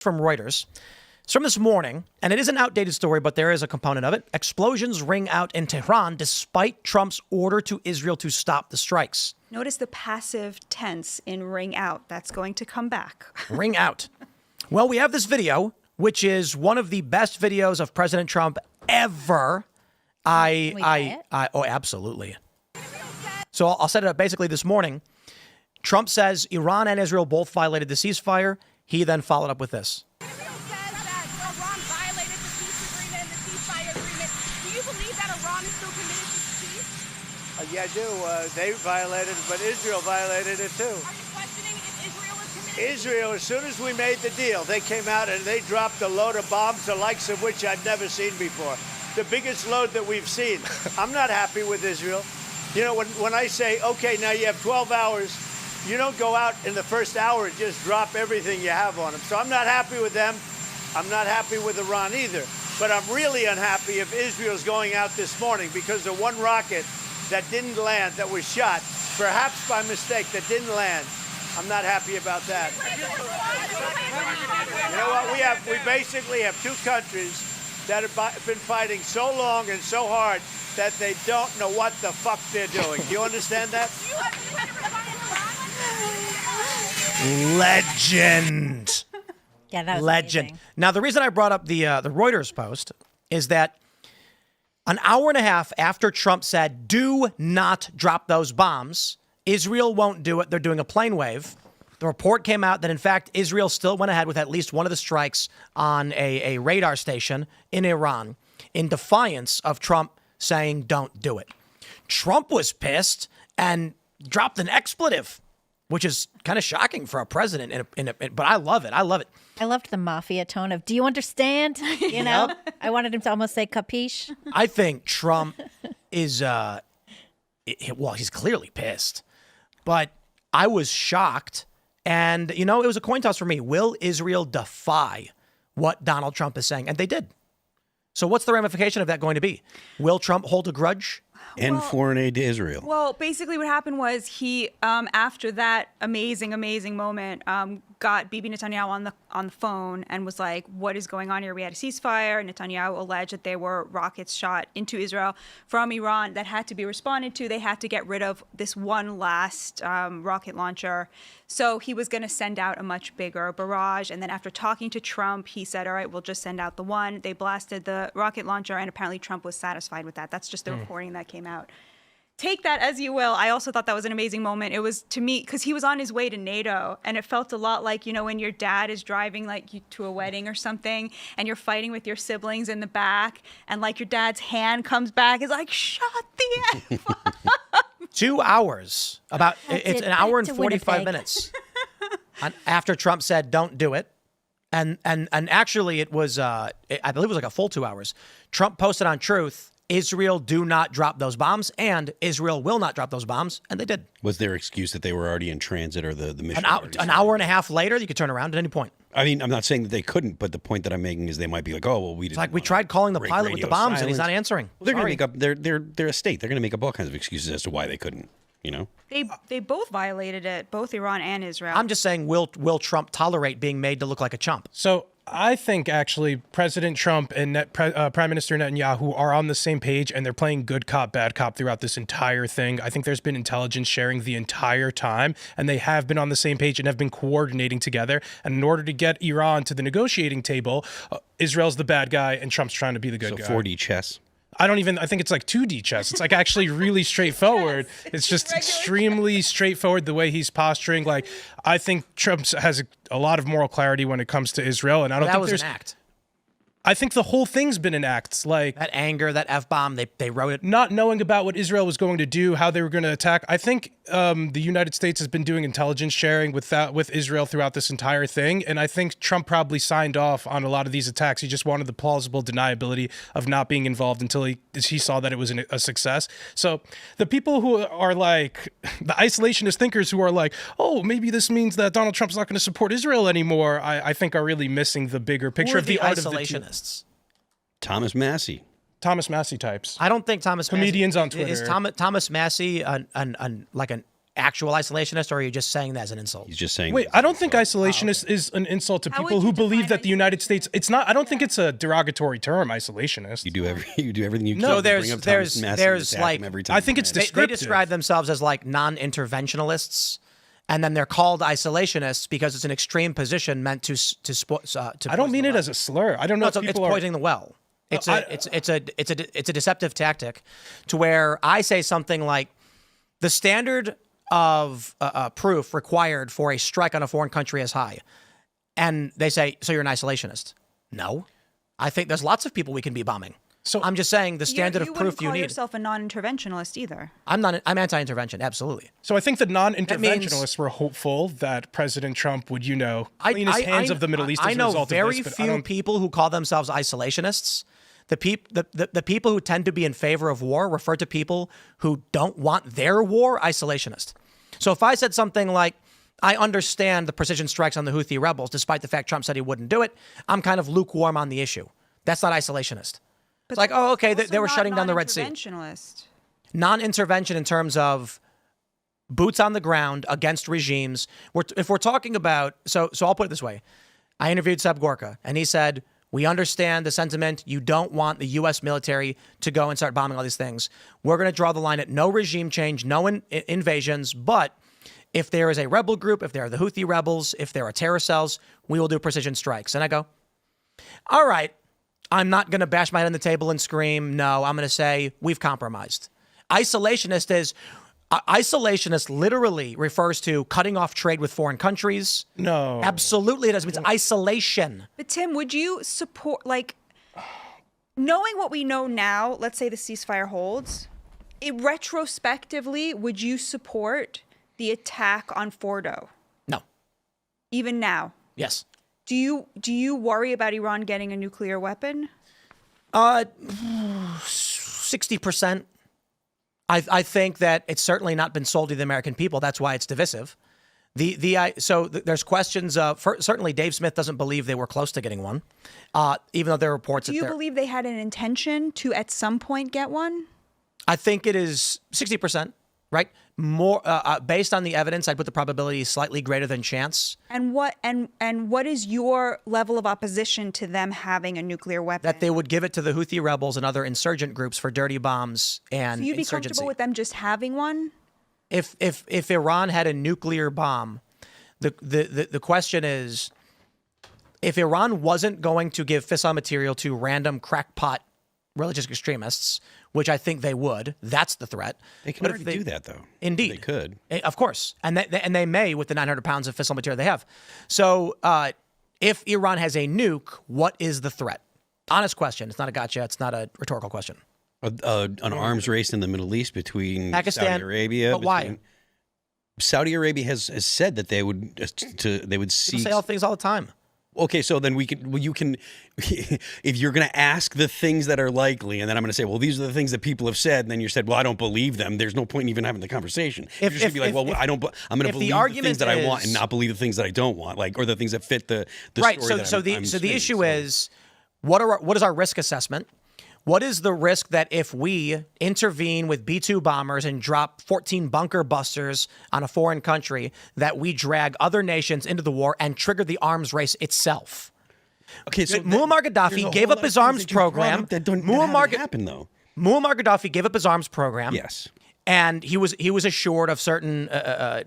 from Reuters. It's from this morning, and it is an outdated story, but there is a component of it. Explosions ring out in Tehran despite Trump's order to Israel to stop the strikes. Notice the passive tense in ring out. That's going to come back. Ring out. Well, we have this video, which is one of the best videos of President Trump ever. Oh, absolutely. So I'll set it up basically this morning. Trump says Iran and Israel both violated the ceasefire. He then followed up with this. Yeah, I do. They violated it, but Israel violated it too. Are you questioning if Israel is committed? Israel, as soon as we made the deal, they came out and they dropped a load of bombs, the likes of which I've never seen before. The biggest load that we've seen. I'm not happy with Israel. You know, when I say, okay, now you have 12 hours, you don't go out in the first hour and just drop everything you have on them. So I'm not happy with them. I'm not happy with Iran either. But I'm really unhappy if Israel's going out this morning because of one rocket that didn't land, that was shot, perhaps by mistake, that didn't land. I'm not happy about that. You know what? We basically have two countries that have been fighting so long and so hard that they don't know what the fuck they're doing. Do you understand that? Legend. Yeah, that was legend. amazing. Now, the reason I brought up the Reuters post is that an hour and a half after Trump said, do not drop those bombs, Israel won't do it. They're doing a plane wave. The report came out that, in fact, Israel still went ahead with at least one of the strikes on a radar station in Iran in defiance of Trump saying, don't do it. Trump was pissed and dropped an expletive, which is kind of shocking for a president. But I love it. I love it. I loved the mafia tone of, do you understand? You know, I wanted him to almost say capiche. I think Trump is, well, he's clearly pissed. But I was shocked. And, you know, it was a coin toss for me. Will Israel defy what Donald Trump is saying? And they did. So what's the ramification of that going to be? Will Trump hold a grudge? And foreign aid to Israel. Well, basically what happened was he, after that amazing moment, got Bibi Netanyahu on the phone and was like, what is going on here? We had a ceasefire. Netanyahu alleged that there were rockets shot into Israel from Iran that had to be responded to. They had to get rid of this one last rocket launcher. So he was going to send out a much bigger barrage. And then after talking to Trump, he said, all right, we'll just send out the one. They blasted the rocket launcher, and apparently Trump was satisfied with that. That's just the reporting that came out. Take that as you will. I also thought that was an amazing moment. It was, to me, because he was on his way to NATO, and it felt a lot like, you know, when your dad is driving like you to a wedding or something, and you're fighting with your siblings in the back, and like your dad's hand comes back, is like, shut the F up. 2 hours. It's an hour and 45 minutes after Trump said, don't do it. And actually it was, I believe it was like a full 2 hours. Trump posted on Truth, Israel do not drop those bombs, and Israel will not drop those bombs, and they did. Was their excuse that they were already in transit, or the mission? An hour and a half later, you could turn around at any point. I mean, I'm not saying that they couldn't, but the point that I'm making is they might be like, oh, well, we didn't. It's like we tried calling the pilot with the bombs, and he's not answering. Well, they're going to make up. They're a state. They're going to make up all kinds of excuses as to why they couldn't. You know, they both violated it, both Iran and Israel. I'm just saying, will Trump tolerate being made to look like a chump? So I think actually President Trump and Prime Minister Netanyahu are on the same page, and they're playing good cop, bad cop throughout this entire thing. I think there's been intelligence sharing the entire time, and they have been on the same page and have been coordinating together. And in order to get Iran to the negotiating table, Israel's the bad guy and Trump's trying to be the good guy. So 4D chess. I think it's like 2D chess. It's like actually really straightforward. It's just extremely straightforward the way he's posturing. Like, I think Trump has a lot of moral clarity when it comes to Israel, and I don't think there's an act. I think the whole thing's been an act. Like that anger, that F-bomb, they wrote it. Not knowing about what Israel was going to do, how they were going to attack. I think the United States has been doing intelligence sharing with Israel throughout this entire thing. And I think Trump probably signed off on a lot of these attacks. He just wanted the plausible deniability of not being involved until he saw that it was a success. So the people who are like, the isolationist thinkers who are like, oh, maybe this means that Donald Trump's not going to support Israel anymore, I think are really missing the bigger picture of the art of the Thomas Massey. Thomas Massey types. I don't think Thomas comedians Massey, on Twitter. Is Thomas Massey like an actual isolationist, or are you just saying that as an insult? He's just saying. Wait, I don't think isolationist is an insult to How people would who you believe define that the United States. It's not. I don't think it's a derogatory term, isolationist. You do everything you can. No, to there's- bring up there's- Thomas Massey and there's, attack like- him every time I think he it's has. They descriptive. describe themselves as like non-interventionalists, and then they're called isolationists because it's an extreme position meant to I don't mean it as a slur. I don't know No, if it's people are. poisoning the well. It's a deceptive tactic, to where I say something like, the standard of proof required for a strike on a foreign country is high, and they say, so you're an isolationist. No, I think there's lots of people we can be bombing. So- I'm just saying the standard you of proof wouldn't you call need. yourself a non-interventionalist either. I'm anti-intervention, absolutely. So I think the means- non-interventionalists were hopeful that President Trump would, clean his hands of the Middle East as I a know result very of this. few people who call themselves isolationists. The people who tend to be in favor of war refer to people who don't want their war isolationist. So if I said something like, I understand the precision strikes on the Houthi rebels, despite the fact Trump said he wouldn't do it, I'm kind of lukewarm on the issue. That's not isolationist. It's like, oh, okay, they were shutting down the Red Sea. Non-interventionalist. Non-intervention in terms of boots on the ground against regimes. If we're talking about, so I'll put it this way. I interviewed Seb Gorka, and he said, we understand the sentiment. You don't want the U.S. military to go and start bombing all these things. We're going to draw the line at no regime change, no invasions, but if there is a rebel group, if there are the Houthi rebels, if there are terror cells, we will do precision strikes. And I go, all right, I'm not going to bash my head on the table and scream. No, I'm going to say we've compromised. Isolationist literally refers to cutting off trade with foreign countries. No. Absolutely it does. It's isolation. But Tim, would you support, like, knowing what we know now, let's say the ceasefire holds, retrospectively, would you support the attack on Fordo? No. Even now? Yes. Do you worry about Iran getting a nuclear weapon? 60%. I think that it's certainly not been sold to the American people. That's why it's divisive. There's questions of, certainly Dave Smith doesn't believe they were close to getting one, even though there are reports Do you believe they had an intention to at some point get one? I think it is 60%, right? More based on the evidence, I'd put the probability slightly greater than chance. And what is your level of opposition to them having a nuclear weapon? That they would give it to the Houthi rebels and other insurgent groups for dirty bombs and So you'd be insurgency. comfortable with them just having one? If Iran had a nuclear bomb, the question is, if Iran wasn't going to give fissile material to random crackpot religious extremists, which I think they would, that's the threat. They can But already if do that, though. Indeed. They could. Of course. And they may with the 900 pounds of fissile material they have. So if Iran has a nuke, what is the threat? Honest question. It's not a gotcha. It's not a rhetorical question. An arms race in the Middle East between Pakistan, Saudi Arabia. but why? Saudi Arabia has said that they would People seek. say all things all the time. Okay, so then you can, if you're going to ask the things that are likely, and then I'm going to say, well, these are the things that people have said, and then you said, well, I don't believe them. There's no point in even having the conversation. You're just going to be like, well, I'm going to believe the things that I want and not believe the things that I don't want, like, or the things that fit the right. story. So the issue is, what is our risk assessment? What is the risk that if we intervene with B-2 bombers and drop 14 bunker busters on a foreign country, that we drag other nations into the war and trigger the arms race itself? Okay, so Muammar Gaddafi gave up his arms program. Muammar Gaddafi gave up his arms program. Yes, and he was assured of certain the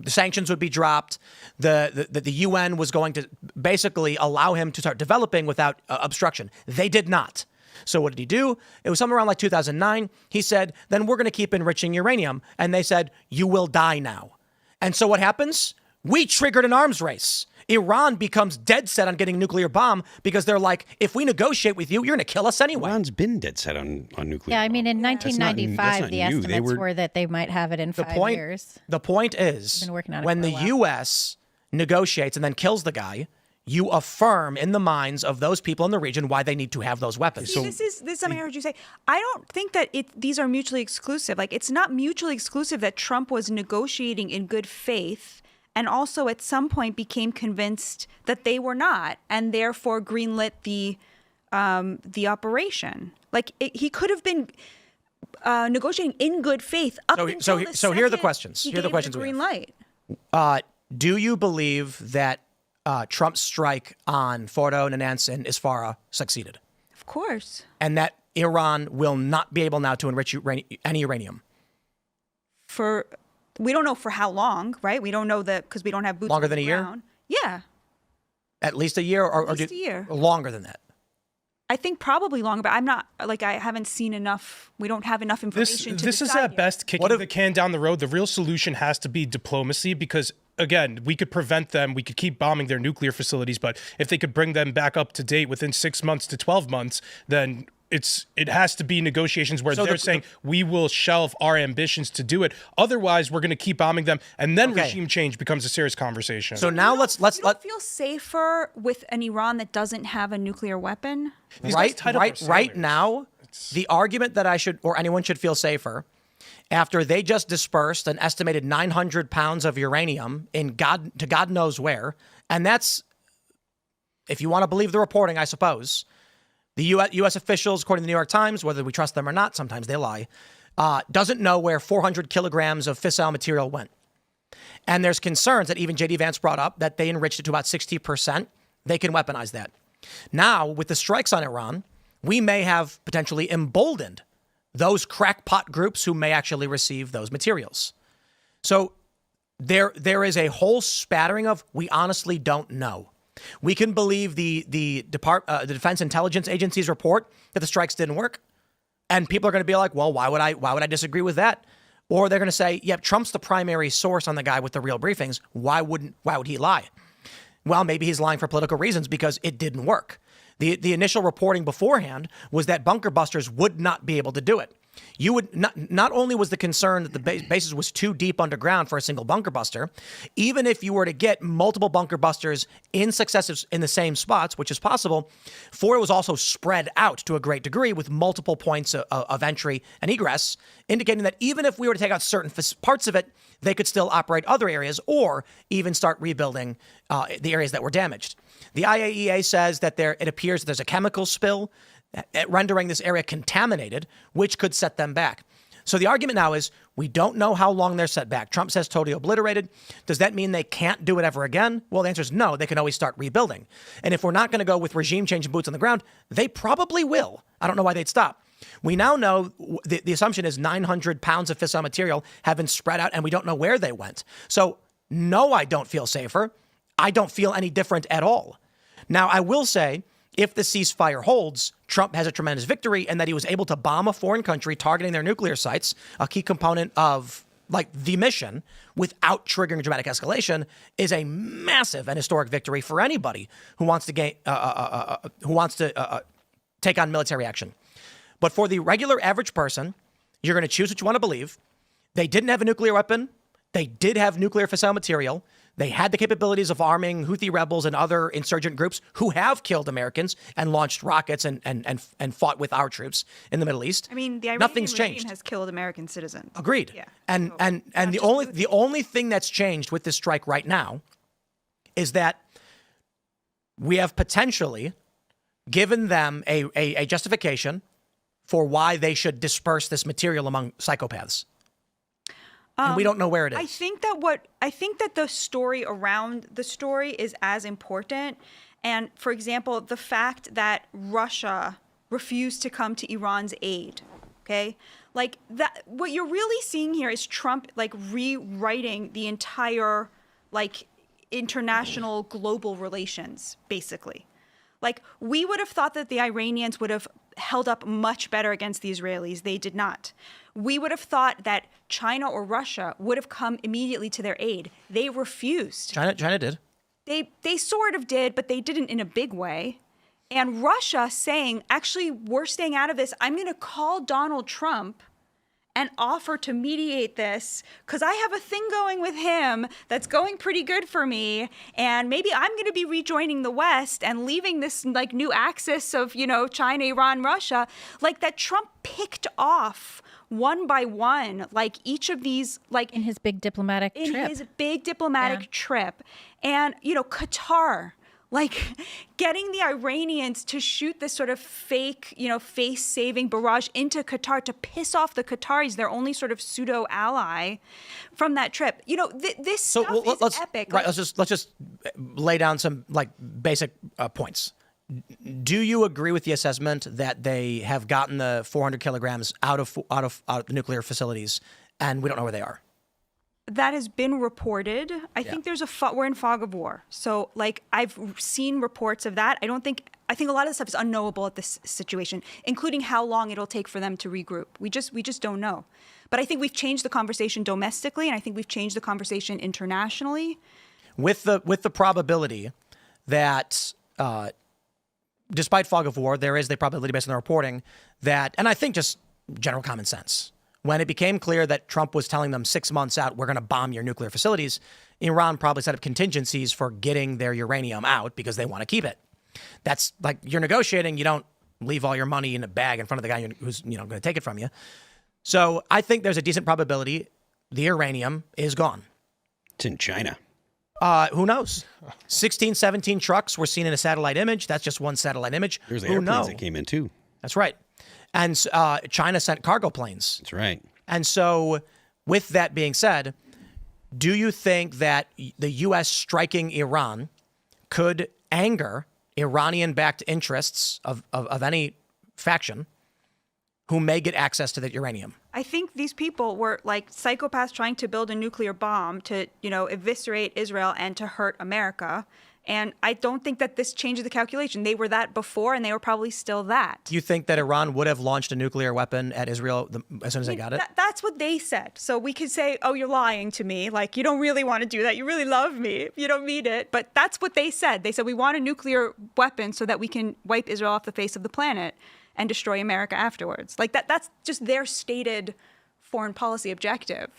sanctions would be dropped. The UN was going to basically allow him to start developing without obstruction. They did not. So what did he do? It was somewhere around like 2009. He said, then we're going to keep enriching uranium. And they said, you will die now. And so what happens? We triggered an arms race. Iran becomes dead set on getting a nuclear bomb because they're like, if we negotiate with you, you're going to kill us anyway. Iran's been dead set on nuclear. Yeah, I mean, in bomb. 1995, the new. estimates were that they might have it in 5 years. The point is, Been working on it when for a the while. U.S. negotiates and then kills the guy, you affirm in the minds of those people in the region why they need to have those weapons. See, this is something I heard you say. I don't think that these are mutually exclusive. Like, it's not mutually exclusive that Trump was negotiating in good faith and also at some point became convinced that they were not, and therefore greenlit the operation. Like, he could have been. negotiating in good faith up until the so here are the second questions. he Here are the gave questions we green have. light. Do you believe that Trump's strike on Fordo, Nanance, and Isfara succeeded? Of course. And that Iran will not be able now to enrich any uranium? We don't know for how long, right? We don't know that because we don't have boots Longer on than the a year? ground. Yeah, At least a year? Or least a year. Longer than that? I think probably longer, but I'm not, like, I haven't seen enough. We don't have enough information to This is decide at yet. best kicking the can down the road. The real solution has to be diplomacy because, again, we could prevent them. We could keep bombing their nuclear facilities, but if they could bring them back up to date within 6 months to 12 months, then it has to be negotiations where they're saying we will shelve our ambitions to do it. Otherwise, we're going to keep bombing them, and then regime change becomes a serious conversation. So now let's You don't feel safer with an Iran that doesn't have a nuclear weapon? right now, the argument that I should or anyone should feel safer after they just dispersed an estimated 900 pounds of uranium in God knows where, and that's, if you want to believe the reporting, I suppose. The U.S. officials, according to the New York Times, whether we trust them or not, sometimes they lie, doesn't know where 400 kilograms of fissile material went. And there's concerns that even J.D. Vance brought up that they enriched it to about 60%. They can weaponize that. Now, with the strikes on Iran, we may have potentially emboldened those crackpot groups who may actually receive those materials. So there is a whole spattering of we honestly don't know. We can believe the Defense Intelligence Agency's report that the strikes didn't work, and people are going to be like, "Well, why would I disagree with that?" Or they're going to say, "Yep, Trump's the primary source on the guy with the real briefings. Why would he lie?" Well, maybe he's lying for political reasons because it didn't work. The initial reporting beforehand was that bunker busters would not be able to do it. You would not only was the concern that the bases was too deep underground for a single bunker buster, even if you were to get multiple bunker busters in successive in the same spots, which is possible, Fordo was also spread out to a great degree with multiple points of entry and egress, indicating that even if we were to take out certain parts of it, they could still operate other areas or even start rebuilding the areas that were damaged. The IAEA says that it appears that there's a chemical spill rendering this area contaminated, which could set them back. So the argument now is we don't know how long they're set back. Trump says totally obliterated. Does that mean they can't do it ever again? Well, the answer is no. They can always start rebuilding. And if we're not going to go with regime change and boots on the ground, they probably will. I don't know why they'd stop. We now know the assumption is 900 pounds of fissile material have been spread out, and we don't know where they went. So no, I don't feel safer. I don't feel any different at all. Now, I will say, if the ceasefire holds, Trump has a tremendous victory, and that he was able to bomb a foreign country targeting their nuclear sites, a key component of the mission, without triggering dramatic escalation, is a massive and historic victory for anybody who wants to take on military action. But for the regular average person, you're going to choose what you want to believe. They didn't have a nuclear weapon. They did have nuclear fissile material. They had the capabilities of arming Houthi rebels and other insurgent groups who have killed Americans and launched rockets and fought with our troops in the Middle East. I mean, the Iranian nothing's regime changed. has killed American citizens. Agreed. Yeah. And the only thing that's changed with this strike right now is that we have potentially given them a justification for why they should disperse this material among psychopaths. And we don't know where it is. I think that the story around the story is as important. And for example, the fact that Russia refused to come to Iran's aid, okay? Like that, what you're really seeing here is Trump rewriting the entire international global relations, basically. Like, we would have thought that the Iranians would have held up much better against the Israelis. They did not. We would have thought that China or Russia would have come immediately to their aid. They refused. China did. They sort of did, but they didn't in a big way. And Russia saying, actually, we're staying out of this. I'm going to call Donald Trump and offer to mediate this because I have a thing going with him that's going pretty good for me. And maybe I'm going to be rejoining the West and leaving this new axis of, China, Iran, Russia, that Trump picked off one by one, each of these, in his big diplomatic trip. trip. And, Qatar, like getting the Iranians to shoot this sort of fake, face-saving barrage into Qatar to piss off the Qataris, their only sort of pseudo ally from that trip. This stuff is epic. Right, let's just lay down some like basic points. Do you agree with the assessment that they have gotten the 400 kilograms out of the nuclear facilities, and we don't know where they are? That has been reported. I think we're in fog of war. So like I've seen reports of that. I think a lot of the stuff is unknowable at this situation, including how long it'll take for them to regroup. We just don't know. But I think we've changed the conversation domestically, and I think we've changed the conversation internationally. With the probability that despite fog of war, there is the probability based on the reporting that, and I think just general common sense, when it became clear that Trump was telling them 6 months out, we're going to bomb your nuclear facilities, Iran probably set up contingencies for getting their uranium out because they want to keep it. That's like you're negotiating. You don't leave all your money in a bag in front of the guy who's going to take it from you. So I think there's a decent probability the uranium is gone. It's in China. Who knows? 16, 17 trucks were seen in a satellite image. That's just one satellite image. There's airplanes that came in too. That's right. And China sent cargo planes. That's right. And so with that being said, do you think that the U.S. striking Iran could anger Iranian-backed interests of any faction who may get access to the uranium? I think these people were like psychopaths trying to build a nuclear bomb to, eviscerate Israel and to hurt America. And I don't think that this changes the calculation. They were that before, and they were probably still that. Do you think that Iran would have launched a nuclear weapon at Israel as soon as they got it? That's what they said. So we could say, oh, you're lying to me. Like, you don't really want to do that. You really love me. You don't mean it. But that's what they said. They said, we want a nuclear weapon so that we can wipe Israel off the face of the planet and destroy America afterwards. Like, that's just their stated foreign policy objective.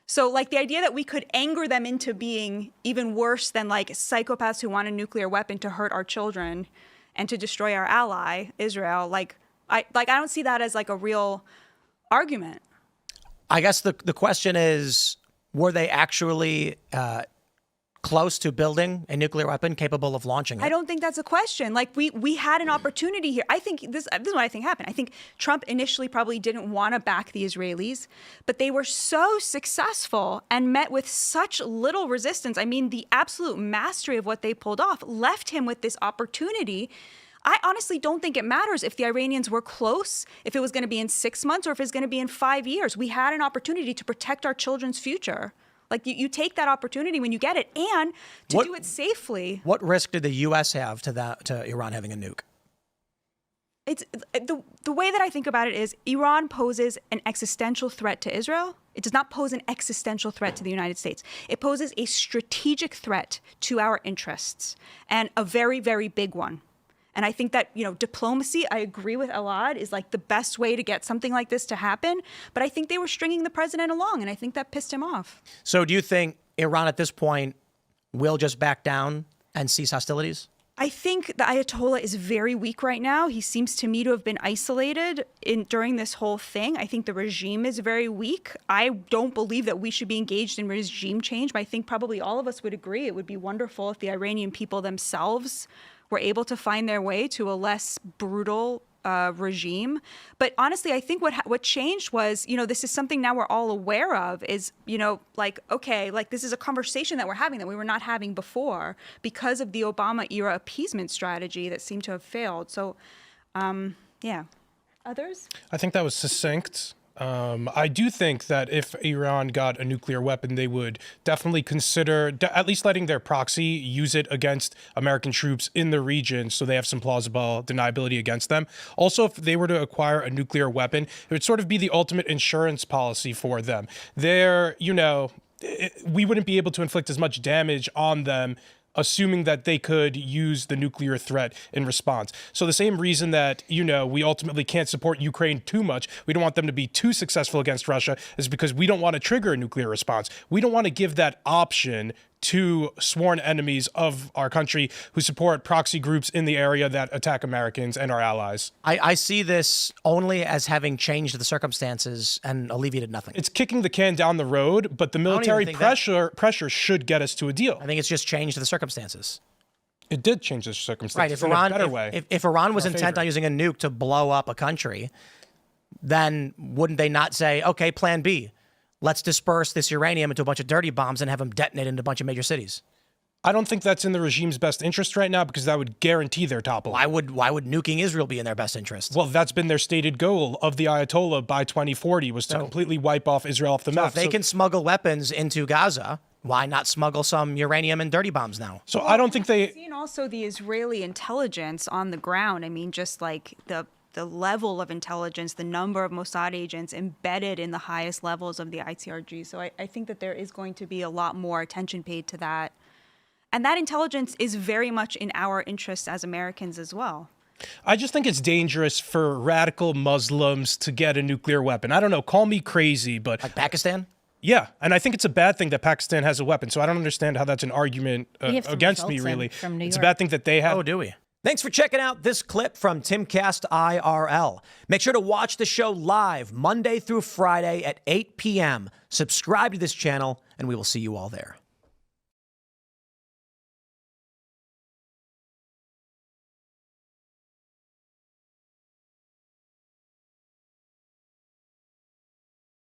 So, like, the idea that we could anger them into being even worse than, like, psychopaths who want a nuclear weapon to hurt our children and to destroy our ally, Israel, I don't see that as, like, a real argument. I guess the question is, were they actually close to building a nuclear weapon capable of launching it? I don't think that's a question. Like, we had an opportunity here. I think this is what I think happened. I think Trump initially probably didn't want to back the Israelis, but they were so successful and met with such little resistance. I mean, the absolute mastery of what they pulled off left him with this opportunity. I honestly don't think it matters if the Iranians were close, if it was going to be in 6 months or if it's going to be in 5 years. We had an opportunity to protect our children's future. Like, you take that opportunity when you get it, and to do it safely. What risk did the U.S. have to Iran having a nuke? It's the way that I think about it is Iran poses an existential threat to Israel. It does not pose an existential threat to the United States. It poses a strategic threat to our interests, and a very, very big one. And I think that, diplomacy, I agree with Elaad, is like the best way to get something like this to happen. But I think they were stringing the president along, and I think that pissed him off. So do you think Iran at this point will just back down and cease hostilities? I think the Ayatollah is very weak right now. He seems to me to have been isolated during this whole thing. I think the regime is very weak. I don't believe that we should be engaged in regime change, but I think probably all of us would agree it would be wonderful if the Iranian people themselves were able to find their way to a less brutal regime. But honestly, I think what changed was, this is something now we're all aware of is, this is a conversation that we're having that we were not having before because of the Obama era appeasement strategy that seemed to have failed. So, yeah. Others? I think that was succinct. I do think that if Iran got a nuclear weapon, they would definitely consider at least letting their proxy use it against American troops in the region so they have some plausible deniability against them. Also, if they were to acquire a nuclear weapon, it would sort of be the ultimate insurance policy for them. We wouldn't be able to inflict as much damage on them assuming that they could use the nuclear threat in response. So the same reason that, we ultimately can't support Ukraine too much, we don't want them to be too successful against Russia, is because we don't want to trigger a nuclear response. We don't want to give that option to sworn enemies of our country who support proxy groups in the area that attack Americans and our allies. I see this only as having changed the circumstances and alleviated nothing. It's kicking the can down the road, but the military pressure should get us to a deal. I think it's just changed the circumstances. It did change the Right. circumstances If in a Iran, better way. if Iran was in our intent favor. on using a nuke to blow up a country, then wouldn't they not say, okay, plan B, let's disperse this uranium into a bunch of dirty bombs and have them detonate into a bunch of major cities? I don't think that's in the regime's best interest right now because that would guarantee their topple. Why would nuking Israel be in their best interest? Well, that's been their stated goal of the Ayatollah by 2040 was to completely wipe off Israel off the So map. if they can smuggle weapons into Gaza, why not smuggle some uranium and dirty bombs now? So I don't think they. And also the Israeli intelligence on the ground. I mean, just like the level of intelligence, the number of Mossad agents embedded in the highest levels of the ICRG. So I think that there is going to be a lot more attention paid to that. And that intelligence is very much in our interests as Americans as well. I just think it's dangerous for radical Muslims to get a nuclear weapon. I don't know, call me crazy, but Like Pakistan? yeah, and I think it's a bad thing that Pakistan has a weapon. So I don't understand how that's an argument We have some against me, results in really. from New It's a York. bad thing that they have. Oh, do we? Thanks for checking out this clip from Timcast IRL. Make sure to watch the show live Monday through Friday at 8 p.m. Subscribe to this channel, and we will see you all there.